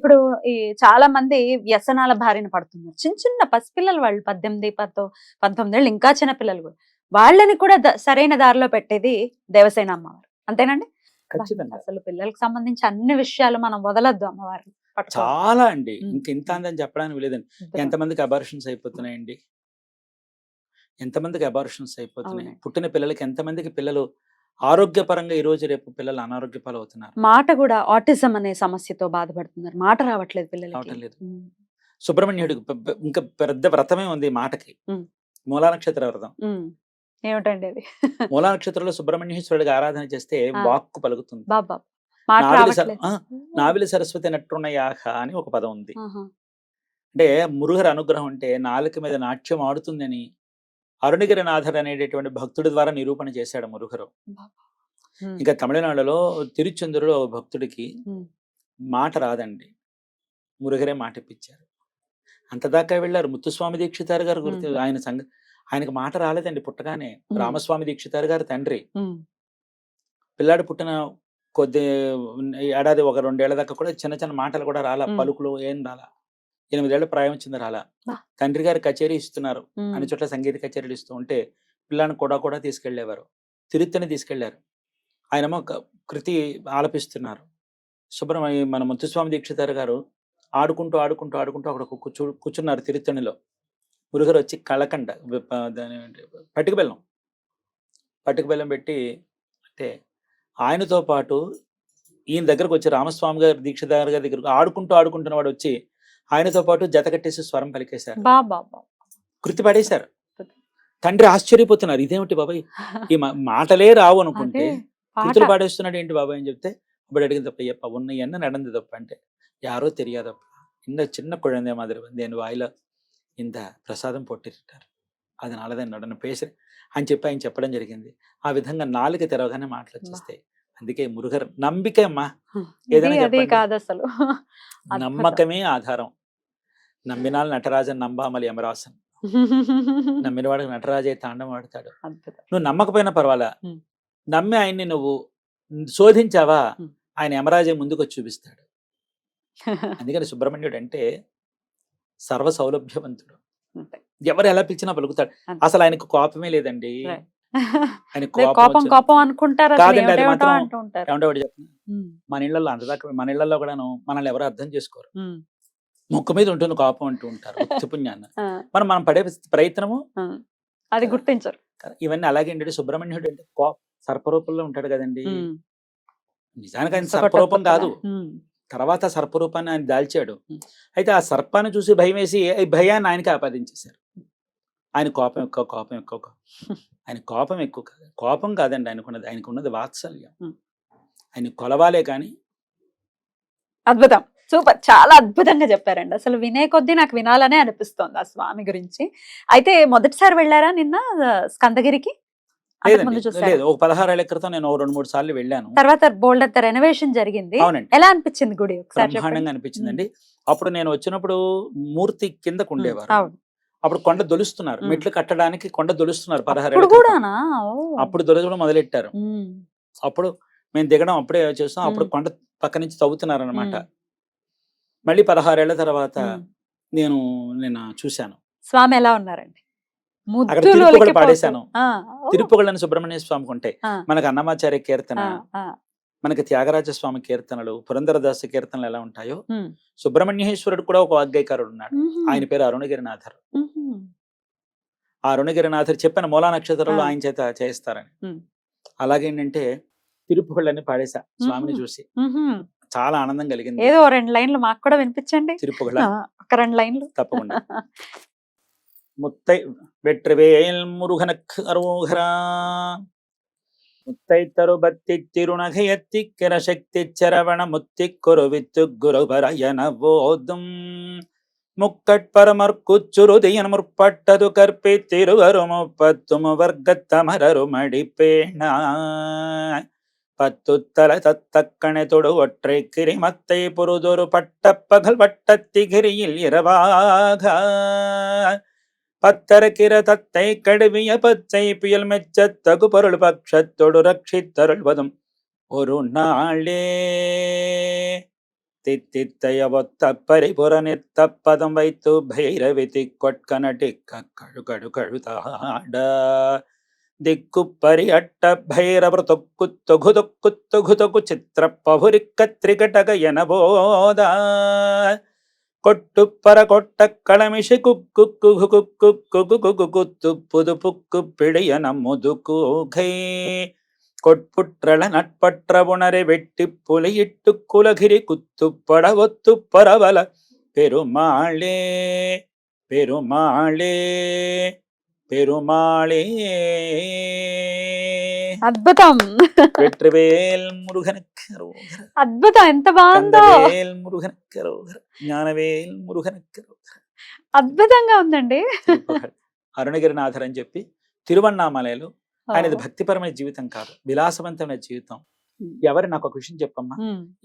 ఇప్పుడు ఈ చాలా మంది వ్యసనాల బారిన పడుతున్నారు. చిన్న చిన్న పసిపిల్లలు వాళ్ళు 18, 19 ఏళ్ళు ఇంకా చిన్న పిల్లలు కూడా. వాళ్ళని కూడా సరైన దారిలో పెట్టేది దేవసేన అమ్మవారు. అంతేనండి? అబ్బా! ఖచ్చితంగా. అసలు పిల్లలకి సంబంధించి అన్ని విషయాలు మనం వదలొద్దు అమ్మవారిని పట్టుకోవడం. చాలా అండి. హ్మ్. ఇంత అందని చెప్పడానికి లేదండి. అద్భుతం. ఎంతమందికి అబార్షన్స్ అయిపోతున్నాయండి? ఎంతమందికి అబార్షన్స్ అయిపోతున్నాయి? అవునండి. పుట్టిన పిల్లలకి ఎంతమందికి పిల్లలు ఆరోగ్యపరంగా ఈరోజు రేపు పిల్లలు అనారోగ్య పాలవుతున్నారు. మాట కూడా ఆటిజం అనే సమస్యతో బాధపడుతున్నారు. మాట రావట్లేదు పిల్లలకి. రావటం లేదు. హ్మ్. సుబ్రహ్మణ్యుడికి ఇంకా పెద్ద వ్రతమే ఉంది ఈ మాటకి. హ్మ్. మూలా నక్షత్ర వ్రతం. హ్మ్. ఏమిటండి అది? మూలా నక్షత్రంలో సుబ్రహ్మణ్యేశ్వరుడికి ఆరాధన చేస్తే ఆ! వాక్కు పలుకుతుంది. అబ్బబ్బా! మాట రావట్లేదు. నావిలి సరస్వతి నట్టున్నయాహ అని ఒక పదం ఉంది. ఆహా! అంటే మురుగరి అనుగ్రహం అంటే నాలుక మీద నాట్యం ఆడుతుందని అరుణగిరినాథర్ అనేటటువంటి భక్తుడి ద్వారా నిరూపణ చేశాడు మురుగరు. హ్మ్. ఇంకా తమిళనాడులో తిరుచెందూరులో ఒక భక్తుడికి హ్మ్. మాట రాదండి. మురుగరే మాట ఇప్పించారు. అంతదాకా వెళ్ళారు. ముత్తుస్వామి దీక్షితారు గారు గుర్తు హ్మ్. ఆయనకు మాట రాలేదండి పుట్టగానే. హ్మ్. రామస్వామి దీక్షితారు గారు తండ్రి. హ్మ్. పిల్లాడు పుట్టిన కొద్ది ఏడాది ఒక 2 ఏళ్ల దాకా కూడా చిన్న చిన్న మాటలు కూడా రాలా. హ్మ్. పలుకులు ఏం రాలా. 8 ఏళ్ల ప్రాయం వచ్చింది రాలా. బా! తండ్రి గారు కచేరీ ఇస్తున్నారు. హ్మ్. అన్ని చోట్ల సంగీత కచేరీలు ఇస్తూ ఉంటే పిల్లాడిని కూడా తీసుకెళ్ళేవారు. తిరుత్తని తీసుకెళ్లారు. ఆయనేమో కృతి ఆలపిస్తున్నారు. మన ముత్తుస్వామి దీక్షితారు గారు ఆడుకుంటూ అక్కడ కూర్చున్నారు తిరుత్తణిలో. మురుగరు వచ్చి కళకండ దాని పటిక బెల్లం పెట్టి అంటే ఆయనతో పాటు ఈయన దగ్గరకు వచ్చి రామస్వామి గారు దీక్షితారు గారి దగ్గరకు ఆడుకుంటున్న వాడు వచ్చి ఆయనతో పాటు జత కట్టేసి స్వరం పలికేశారు. కృతి పడేశారు. తండ్రి ఆశ్చర్యపోతున్నారు. ఇదేమిటి బాబాయ్ ఈ మాటలే రావు అనుకుంటే కృతులు పాడేస్తున్నాడు ఏంటి బాబాయ్ అని చెప్తే ఇప్పుడు అడిగిన తప్ప எப்ப ఉన్న என்ன நடந்தது தப்ப అంటే யாரோ தெரியாதப்ப இந்த சின்ன குழந்தை மாதிரி வந்து என் வாயில இந்த ప్రసాదం పొట్టిట్టారు அதனால தான் என்னோட பேசுறேன் అని చెప్పి ఆయన చెప్పడం జరిగింది. ఆ విధంగా నాలుక తెరవగానే మాటలు వచ్చేస్తాయి. అందుకే మురుగర్ నమ్మిక అమ్మా. ఏదైనా చెప్పండి. నమ్మకమే ఆధారం. నమ్మినాల్ నటరాజన్ నంబామలి యమరాసన్. నమ్మిన వాడికి నటరాజే తాండం ఆడతాడు. నువ్వు నమ్మకపోయినా పర్వాలా, నమ్మి ఆయన్ని నువ్వు శోధించావా ఆయన యమరాజే ముందుకొచ్చి చూపిస్తాడు. అందుకని సుబ్రహ్మణ్యుడు అంటే సర్వ సౌలభ్యవంతుడు. ఎవరు ఎలా పిలిచినా పలుకుతాడు. అసలు ఆయనకు కోపమే లేదండి. ఆయన కోపం అనుకుంటారు. కాదండి, అది మాత్రం ఏమంటే వాడు చెప్తున్నా మన ఇళ్లలో అంతదాకా మన ఇళ్లలో కూడాను మనల్ని ఎవరు అర్థం చేసుకోరు. ముక్కు మీద ఉంటుంది కోపం అంటూ ఉంటారు పుణ్యాన్ని. మనం పడే ప్రయత్నము అది గుర్తించరు. ఇవన్నీ అలాగే ఏంటంటే సుబ్రహ్మణ్యుడు అంటే సర్పరూపంలో ఉంటాడు కదండి. నిజానికి ఆయన సర్పరూపం కాదు, తర్వాత సర్పరూపాన్ని ఆయన దాల్చాడు. అయితే ఆ సర్పాన్ని చూసి భయం వేసి భయాన్ని ఆయనకి ఆపాదించేశారు. ఆయన కోపం ఎక్కువ ఆయన కోపం ఎక్కువ కాదు, కోపం కాదండి ఆయనకున్నది వాత్సల్యం. ఆయన కొలవాలే కానీ. అద్భుతం, సూపర్, చాలా అద్భుతంగా చెప్పారండి. అసలు వినే కొద్దీ నాకు వినాలనే అనిపిస్తోంది ఆ స్వామి గురించి. అయితే మొదటిసారి వెళ్ళారా నిన్న స్కందగిరికి? లేదు, ఒక 16 ఏళ్ల క్రితం నేను 2-3 సార్లు వెళ్ళాను. తర్వాత బోల్డ్ రెనోవేషన్ జరిగింది. ఎలా అనిపించింది గుడి? బ్రహ్మాండంగా అనిపించిందండి. అప్పుడు నేను వచ్చినప్పుడు మూర్తి కిందకు ఉండేవారు. అప్పుడు కొండ దొలుస్తున్నారు, మెట్లు కట్టడానికి కొండ దొలుస్తున్నారు 16 ఏళ్ల. అప్పుడు దొలచడం మొదలెట్టారు. అప్పుడు మేము దిగడం అప్పుడే చేస్తాం. అప్పుడు కొండ పక్క నుంచి తవ్వుతున్నారు అనమాట. మళ్ళీ 16 ఏళ్ల తర్వాత నేను చూశాను. స్వామి ఎలా ఉన్నారండి? అక్కడ తిరుపుగళ్ళు పాడేశాను. తిరుపుగళ్ళని సుబ్రహ్మణ్య స్వామికి ఉంటాయి. మనకు అన్నమాచార్య కీర్తన, మనకి త్యాగరాజ స్వామి కీర్తనలు, పురంధరదాస కీర్తనలు ఎలా ఉంటాయో సుబ్రహ్మణ్యేశ్వరుడు కూడా ఒక వాగ్గేయకారుడు ఉన్నాడు. ఆయన పేరు అరుణగిరినాథర్. ఆ అరుణగిరినాథర్ చెప్పిన మూలా నక్షత్రంలో ఆయన చేత చేయిస్తారని. అలాగేంటంటే తిరుపుగళ్ళని పాడేశా స్వామిని చూసి. చాలా ఆనందం కలిగింది. ఏదో 2 లైన్లు మాకు కూడా వినిపించండి. తిరుపుగళ్ళ ఒక 2 లైన్లు తప్పకుండా. வெற்றிவேல் முருகனுக்கு அரோகரா. முத்தை தருபத்தி திருநகையத்திக்கிற சக்தி சரவண முத்தி குருவித்து குருபரயன போதும் முக்கட்பரமற்குச்சுருதியன் முற்பட்டது கற்பி திருவருமுப்பத்தும் வர்க்கத்தமரருமடிப்பேண பத்துத்தல தத்தக்கணை தொடு ஒற்றை கிரிமத்தை பொருதொரு பட்டப்பகல் வட்டத்திகிரியில் இரவாக பத்தரக்கிற தத்தை கடுவிய பச்சை புயல் மெச்சத்தகு பொருள் பட்சத்தொடு ரட்சித்தருள்வதும் ஒரு நாளே. తిత్తిత్తయవొత్త పరిపురనిత్త పదం వైతు భైరవితి కొట్కనటి కడు కడు కడుతాడ దిక్కు పరి అట్ట భైరవ తొక్కు తొగు తొక్కు తొగు తొగు చిత్ర పహురిక్క త్రికటక ఎనబోద కొట్టుప్పర కొట్ట కళమిషి కుక్కు కుగు కుక్కు కుగు కుగు కుత్తు పుదు పుక్కు పిడియ నమ్ముదుకు ఘై కొట్పుట్రళ నట్పట్ర ఉణరె వెట్టి పులియిట్టు కులగిరి కుత్తు పడవొత్తు పరవల పెరుమాళే పెరుమాళే పెరుమాళే అద్భుతం వెట్రివేల్ మురుగనక్కరోగర అద్భుతం, ఎంత బాగుందో. కందవేల్ మురుగనక్కరోగర జ్ఞానవేల్ మురుగనక్కరోగర. అద్భుతంగా ఉందండి. అరుణగిరినాథర్ అని చెప్పి తిరువన్నామలలో ఆయనది భక్తిపరమైన జీవితం కాదు, విలాసవంతమైన జీవితం. ఎవరు నాకు ఒక విషయం చెప్పమ్మా,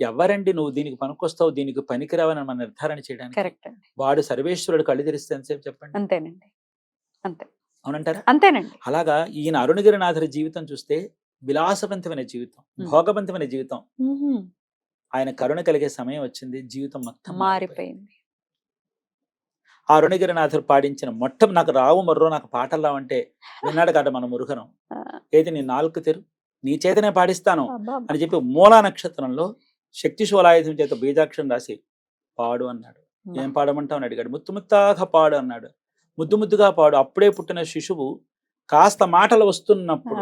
ఎవరండి నువ్వు దీనికి పనికొస్తావు దీనికి పనికిరావని మనం నిర్ధారణ చేయడానికి? కరెక్ట్ అండి. వాడు సర్వేశ్వరుడు కళ్ళు తెరిస్తే ఎంతసేపు చెప్పండి. అంతేనండి, అంతే, అవునంటారా? అంతేనండి. అలాగా ఈయన అరుణగిరినాథుడి జీవితం చూస్తే విలాసవంతమైన జీవితం, భోగవంతమైన జీవితం. ఆయన కరుణ కలిగే సమయం వచ్చింది, జీవితం మొత్తం మారిపోయింది. ఆ అరుణగిరినాథుడు పాడించిన నాకు రావు మర్రో నాకు పాటలు రావంటే విన్నాడు కదా మన మురుగనం. ఏది నీ నాలుగు తెరు నీ చేతనే పాడిస్తాను అని చెప్పి మూలా నక్షత్రంలో శక్తి శూలాయుధం చేత బీజాక్షరం రాసి పాడు అన్నాడు. ఏం పాడమంటావు అని అడిగాడు. ముత్తు ముత్తాగా పాడు అన్నాడు. ముద్దు ముద్దుగా పాడు. అప్పుడే పుట్టిన శిశువు కాస్త మాటలు వస్తున్నప్పుడు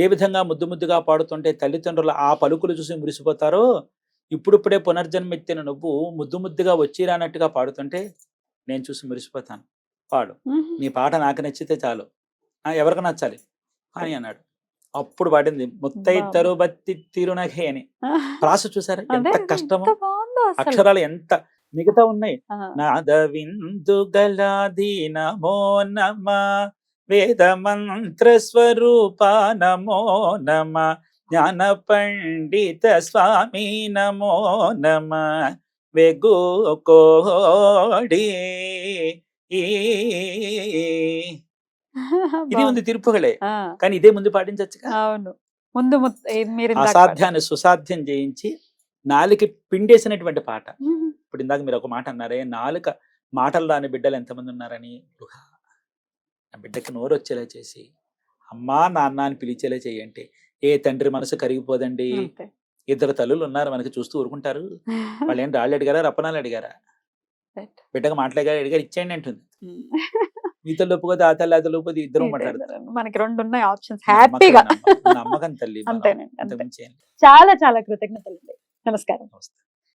ఏ విధంగా ముద్దు ముద్దుగా పాడుతుంటే తల్లిదండ్రులు ఆ పలుకులు చూసి మురిసిపోతారో, ఇప్పుడిప్పుడే పునర్జన్మెత్తిన నువ్వు ముద్దు ముద్దుగా వచ్చిరానట్టుగా పాడుతుంటే నేను చూసి మురిసిపోతాను. పాడు, నీ పాట నాకు నచ్చితే చాలు, ఎవరికి నచ్చాలి అని అన్నాడు. అప్పుడు పాడింది ముత్తైత్తరు బత్తి తిరునఘే అని. ప్రాస చూసారా ఎంత కష్టమో, అక్షరాలు ఎంత మిగతా ఉన్నాయి. నాద విందు గలాది నమో నమ వేద మంత్ర స్వరూప నమో నమ జ్ఞాన పండిత స్వామి నమో నమ వెగు కోడి. ఇది ఉంది తిరుపుగలే, కానీ ఇదే ముందు పాటించచ్చు. అవును, ముందు అసాధ్యాన్ని సుసాధ్యం చేయించి నాలుక పిండేసినటువంటి పాట. ఇప్పుడు ఇందాక మీరు ఒక మాట అన్నారే, నాలుక మాటలు రాని బిడ్డలు ఎంతమంది ఉన్నారని. ఆ బిడ్డకి నోరు వచ్చేలా చేసి అమ్మా నాన్న అని పిలిచేలా చేయంటే ఏ తండ్రి మనసు కరిగిపోదండి. ఇద్దరు తల్లులు ఉన్నారు మనకి, చూస్తూ ఊరుకుంటారు. వాళ్ళు ఏం రాళ్ళు అడిగారా రప్పనాలు అడిగారా? బిడ్డగా మాట్లాడగా అడిగారు ఇచ్చేయండి అంటుంది. ఈతలు ఒప్పుకోదు ఆ తల్లి అతలు ఒప్పుకోదు, ఇద్దరు మాట్లాడతారు. మనకి రెండు ఉన్నాయి ఆప్షన్స్, హ్యాపీగా నమ్మకం తల్లి. అంతేనండి. చాలా చాలా కృతజ్ఞతలు. నమస్కారం.